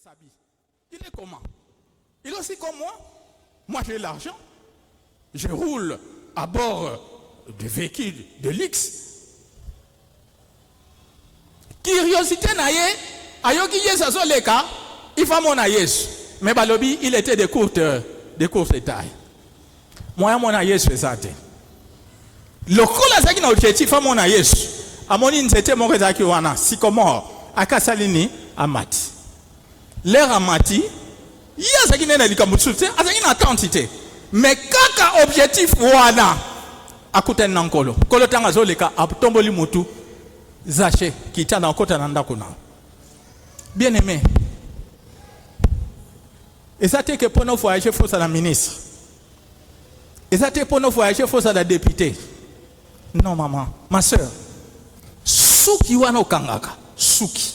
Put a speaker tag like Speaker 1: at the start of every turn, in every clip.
Speaker 1: s'habille. Il est comment? Il est aussi comme moi. Moi, j'ai l'argent. Je roule à bord de véhicules de luxe. Curiosité naïe, ayoki yesu leka, il faut mon yesu. Mais balobi, il était de courte taille. Moi, mon yesu fait ça. Le cola zaki na objectif à mon yesu. Amoni nzete mon zaki wana, sycomore, akasalini amati. L'air amati, iya zaki nena likamutsuté, azaki na quantité. Mais kaka objectif wana, akuten nankolo. Kolo tanga zoleka, abtomboli mutu. Zaché qui tient dans kota nanda kuna. Bien aimé. Et ça t'est que pour nous voyager faut ça la ministre. Et ça t'est pour nous voyager faut ça la députée. Non maman, ma soeur. Suki wana kangaka, suki.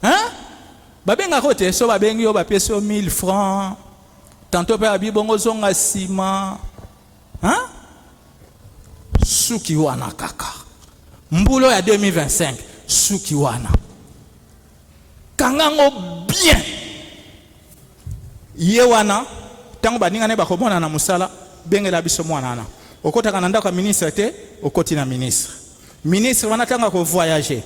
Speaker 1: Hein? Babenga kote so babengi yo ba pièce 1000 francs. Tantôt pa bibongo zonga sima. Hein? Suki wana kaka. Mbulo ya 2025 suki wana kangango bien ye wana tango baninga ne bakomona na musala bengela biso mwana na okota kananda kwa ministre te okoti na ministre wana tanga ko voyager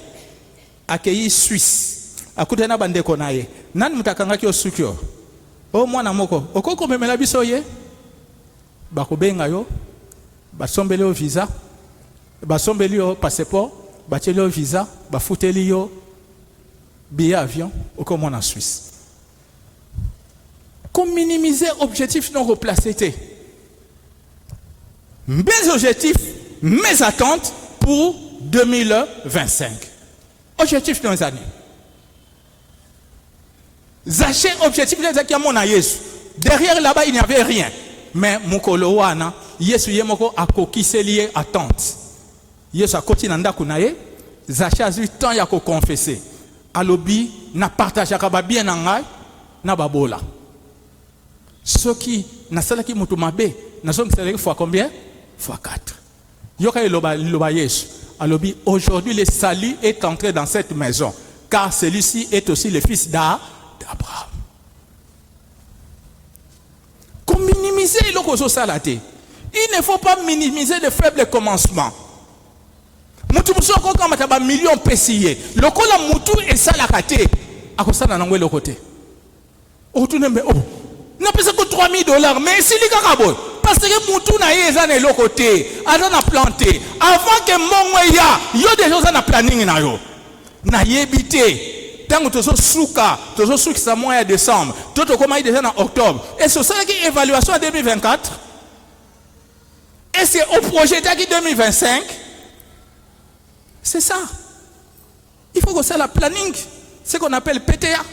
Speaker 1: akei Suisse akutana bandeko naye nani mutakanga kyo suki o mwana moko okoko memela biso ye bakobenga yo basombele o visa basombeli yo passeport bateli yo visa bafuteli yo billet avion comme en Suisse. Comme minimiser objectifs non replacés. Mes objectifs, mes attentes pour 2025. Objectifs dans les années. Zaché objectif dans les années. Derrière là-bas il n'y avait rien. Mais mukolo wana Yesu yemoko akokise lié attente. Yesu akoti nanda kunaye Zaché a eu temps ya ko confesser. Alobi na partage akaba bien nangai na babola. Ceux qui na sala ki mutu mabe na so ngisele fois combien? Fois 4. Yoka loba Yesu. Alobi aujourd'hui le salut est entré dans cette maison car celui-ci est aussi le fils d'Abraham. Comme minimiser le kozo salate. Il ne faut pas minimiser le faible commencement. Mutu musoko kama taba million pesiye. Lokola mutu esalakate. Akosana nangwe lokote. Otunembe oh. Na pesa ko $3,000 mais si li kakabo. Parce que mutu na yeza na lokote. Ada na planté. Avant que mongwe ya yo déjà na planning na yo. Na yebite. Tango tozo suki sa mois de décembre. Toto koma déjà en octobre. Et c'est ça qui évaluation en 2024. Et c'est au projet d'aki 2025. C'est ça. Il faut que ça la planning. C'est ce qu'on appelle PTA.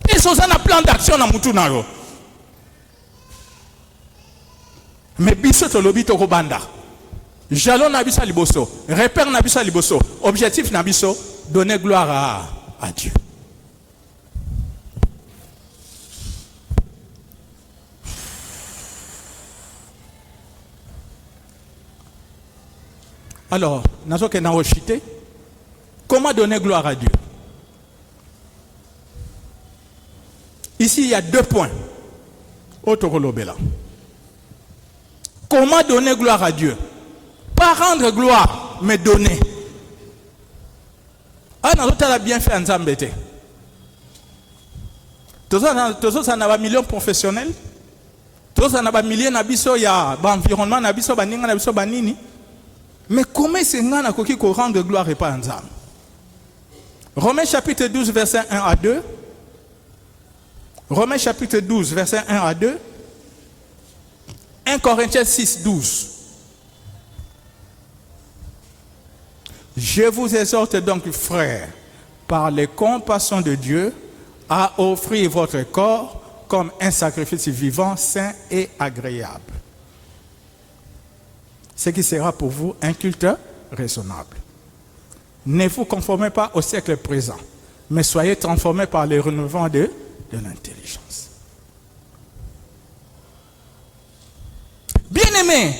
Speaker 1: Et ça a un plan d'action dans mutu na yo. Mais biso to lobi to ko banda. Jalon na biso liboso, repère na biso liboso, objectif na biso donner gloire à Dieu. Alors, comment donner gloire à Dieu? Ici, il y a 2 points. Comment donner gloire à Dieu? Pas rendre gloire, mais donner. Ah, nous avons bien fait en Zambété. Tous ça n'a pas millions professionnels. Tous ça n'a pas milliers n'abisso ya environnement n'abisso baninga n'abisso banini. Mais comment c'est ngana koki ko rendre gloire et pas en Zambé? Romains chapitre 12 verset 1 à 2. Romains chapitre 12 verset 1 à 2. 1 Corinthiens 6, 12. Je vous exhorte donc, frères, par les compassions de Dieu, à offrir votre corps comme un sacrifice vivant, saint et agréable. Ce qui sera pour vous un culte raisonnable. Ne vous conformez pas au siècle présent, mais soyez transformés par le renouvellement de l'intelligence. Bien-aimés,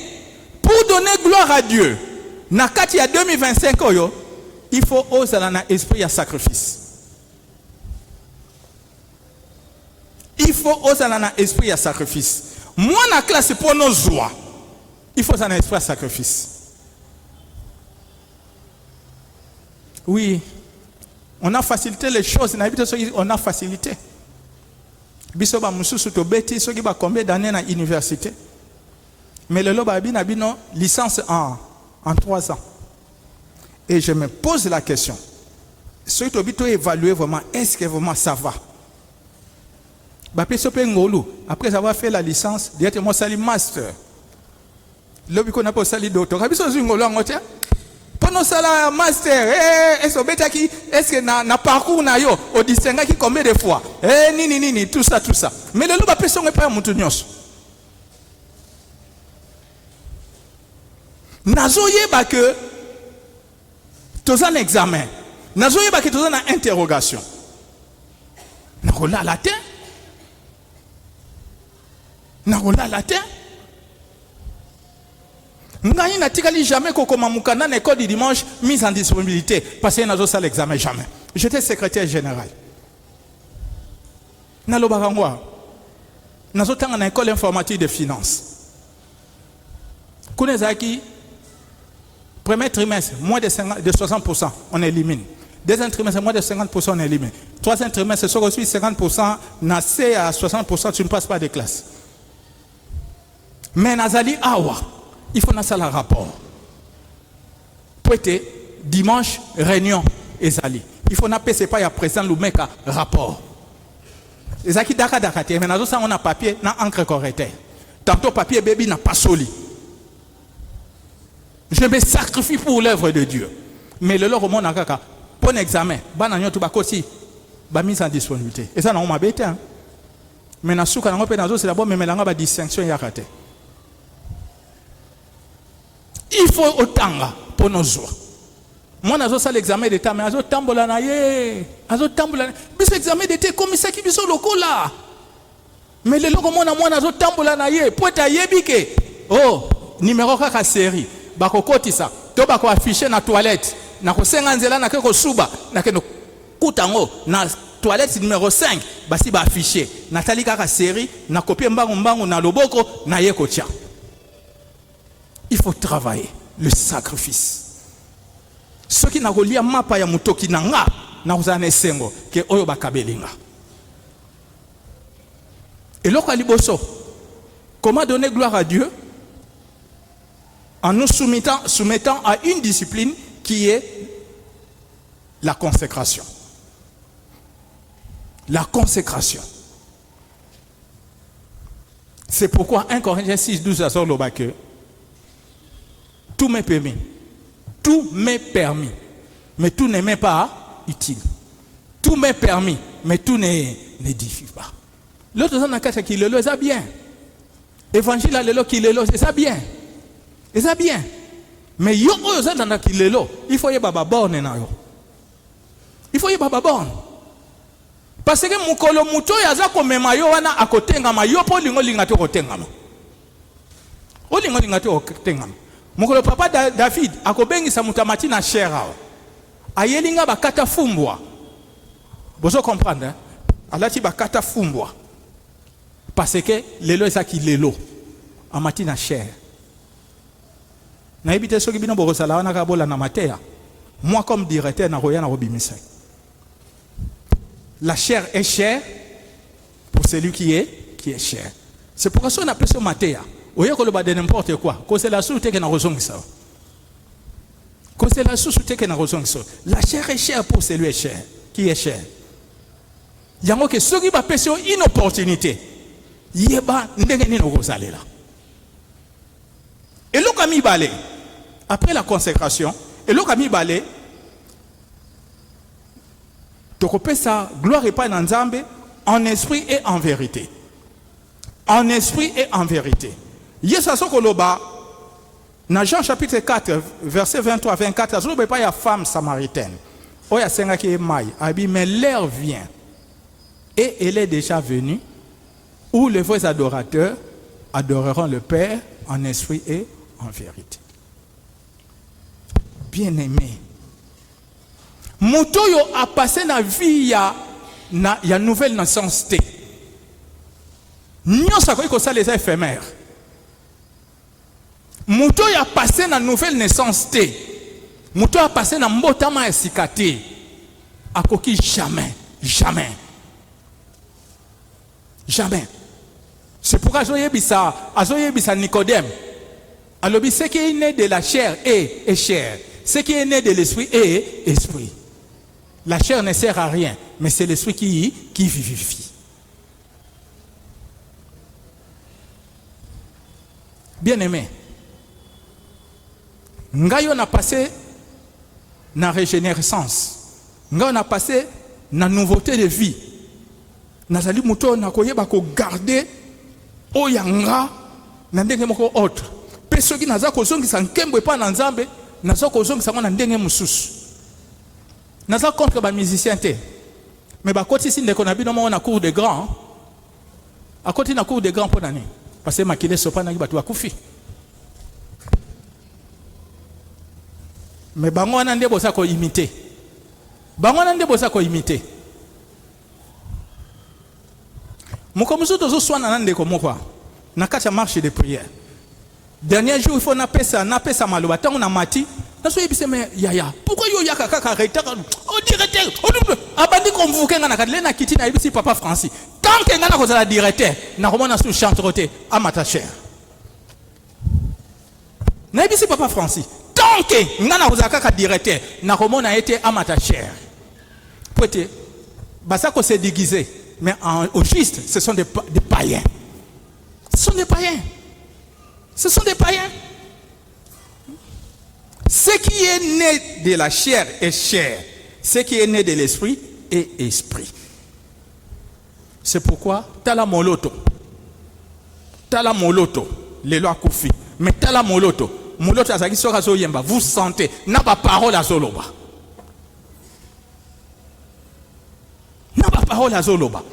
Speaker 1: pour donner gloire à Dieu, Nakati à 2025, il faut oser un esprit à sacrifice. faut oser un esprit à sacrifice. Moi, la classe pour nos joies, il faut un esprit à sacrifice. Oui, on a facilité les choses, on a facilité. Bisoba mususu to beti soki ba combien d'années à l'université. Mais le loba bina bino licence en 3 ans. Et je me pose la question. Soki to bito évaluer vraiment est-ce que vraiment ça va? Après avoir fait la licence, directement sali master. Lobi qu'on a pas sali doctorat. Biso zingolo ngote. Pendant ça master, est-ce que na parcours na yo au distinguer qui combien de fois? Ni tout ça. Mais le loba personne n'est pas mutu nyos. Nazoye ba que tous un examen. Nazoye ba que tous un interrogation. Narola la terre. Narola la terre. Ngai n'a tikali jamais qu'on commence à l'école du dimanche mise en disponibilité parce que n'a pas l'examen jamais. J'étais secrétaire général. N'a lo barangwa. N'a pas en école informatique de finance. Connaissez premier trimestre moins de 60% on élimine. Deuxième trimestre moins de 50% on élimine. Troisième trimestre c'est aussi 50% n'a c'est à 60% tu ne passes pas de classe. Mais nazali awa il faut faire un rapport. Pour être dimanche, réunion, ezali. Il faut n'appeler c'est pas à présent le mec rapport. Ezaki daka, mais nous on a papier, na encre correcte. Tantôt papier baby n'a pas soli. Je me sacrifie pour l'œuvre de Dieu. Mais le loro mon akaka, bon examen, bananyo tu bakosi, ba mise en disponibilité. Et ça on m'a bêté. Mais na souka na pe c'est d'abord mais melanga ba distinction yakate. Il faut autant pour nos jours. Moi, je fais l'examen d'état, mais je tambola na ye. Je tambola. Mais cet examen d'état, comme ça qui biso loko là. Mais le logo moi je tambola na ye. Pour ta yebike. Oh, numéro 4 série. Bako kotisa. To bako afficher na toilette. Na ko senga nzela na ko suba. Na ke no kutango na toilette numéro 5. Basi ba afficher. Nathalie kaka série. Na copier mbangu na loboko na ye ko tia. Il faut travailler le sacrifice. Ce qui n'a pas mapa ya mutoki nanga na uzane sengo ke oyo bakabelinga. Et l'autre liboso, comment donner gloire à Dieu en nous soumettant à une discipline qui est la consécration. La consécration. C'est pourquoi 1 Corinthiens 6:12 à Sorlobake. Tout m'est permis. Tout m'est permis. Mais tout n'est même pas utile. Tout m'est permis. Mais tout n'édifie pas. L'autre chose n'a qu'à qu'il le ça bien. Évangile à l'élo qu'il le c'est ça bien. Et ça bien. Mais yo ça dans qu'il le il faut y baba borne na yo. Il faut y baba borne. Parce que mukolo muto yaza ko mema yo wana akotenga ma yo po lingo lingate kotenga ma. O lingo lingate kotenga ma. Mokolo papa David akobengisa mutamati na shera. Ayelinga bakata fumbwa. Bozo comprendre hein? Alati bakata fumbwa. Parce que lelo ezaki lelo amati na shera. Na ebite soki bino bokosala wana ka bola na matea. Moi comme directeur na roya na robimisa. La chair est chère pour celui qui est cher. C'est pourquoi on appelle ça matea. Oye ko loba de n'importe quoi. Ko c'est la soute que na rozongisa. Ko c'est la soute que na rozongisa. La chair est chère pour celui qui est cher. Yango ke soki ba pese une opportunité. Yeba ndenge ni no kosalela. Et le kami balé après la consécration et le kami balé tokopé sa gloire et pas dans Nzambe en esprit et en vérité. En esprit et en vérité. Yesa sokoloba dans Jean chapitre 4 verset 23 24 azoloba pas ya femme samaritaine. Oya senga ki mai abi mais l'heure vient et elle est déjà venue où les vrais adorateurs adoreront le Père en esprit et en vérité. Bien-aimé, Motoyo a passé la vie ya nouvelle naissance. Nous savons ça les éphémères. Mouto a passé dans la nouvelle naissance. Mouto a passé dans le mbotama et sikate. A koki jamais. Jamais. Jamais. C'est pourquoi Azoye Bisa Nicodème. Alors, ce qui est né de la chair est chair. Ce qui est né de l'esprit est esprit. La chair ne sert à rien, mais c'est l'esprit qui vivifie. Bien-aimé, on a passé dans la régénérescence. On a passé dans la nouveauté de vie. Nazali muto na koyeba ko garder oyanga na ndenge moko autre. Pe soki naza ko zongisa nkembo pa na nzambe, naza ko zongisa na ndenge mususu. Naza contre ba musicien te. Mais ba koti si ndeko na bino mo na cour de grand. A koti na cour de grand pour nani. Parce que makile sopa na batu akufi. Mais bango wana ndebo sa ko imiter. Bango wana ndebo sa ko imiter. Mukomuzo tozo soin na ndeko moko na kati marche de prière. Dernier jour il faut na pesa maloba tango na mati na so yebise me yaya pourquoi yo yaka kaka reta o directeur abandi convoquer na kadle na kiti na yebisi papa Francis tant que ngana ko za directeur na komona sous chantroté amata cher na yebisi papa Francis tant que ngana ko za kaka directeur na komona été amata cher pote basa ko se déguiser. Mais au juste, ce sont des païens. Ce sont des païens. Ce sont des païens. Ce qui est né de la chair est chair. Ce qui est né de l'esprit est esprit. C'est pourquoi tala moloto, les lois koufi. Mais tala moloto azaki soka zo yemba. Vous sentez, n'a pas parole à zoloba. N'a pas parole à zoloba.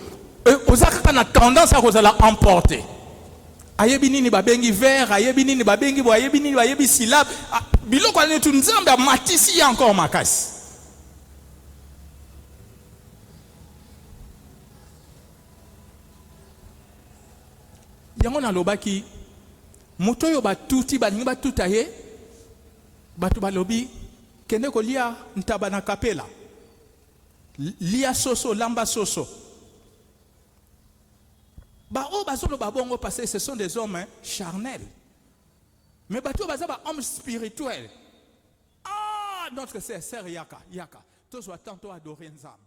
Speaker 1: Ozaka na tendance à cause la emporter. Ayebi nini babengi vers, ayebi nini babengi bo, ayebi nini bayebi syllabe. Biloko ane tu nzambe matisi encore makasi. Yango na lobaki moto yo batuti balingi batuta ye batu balobi kende ko lia ntaba na kapela. Lia soso lamba soso. Parce que ce sont des hommes charnels. Mais bateau baza ba homme spirituel. Ah, notre sœur Yaka. Tous attendent adorer Nzambe.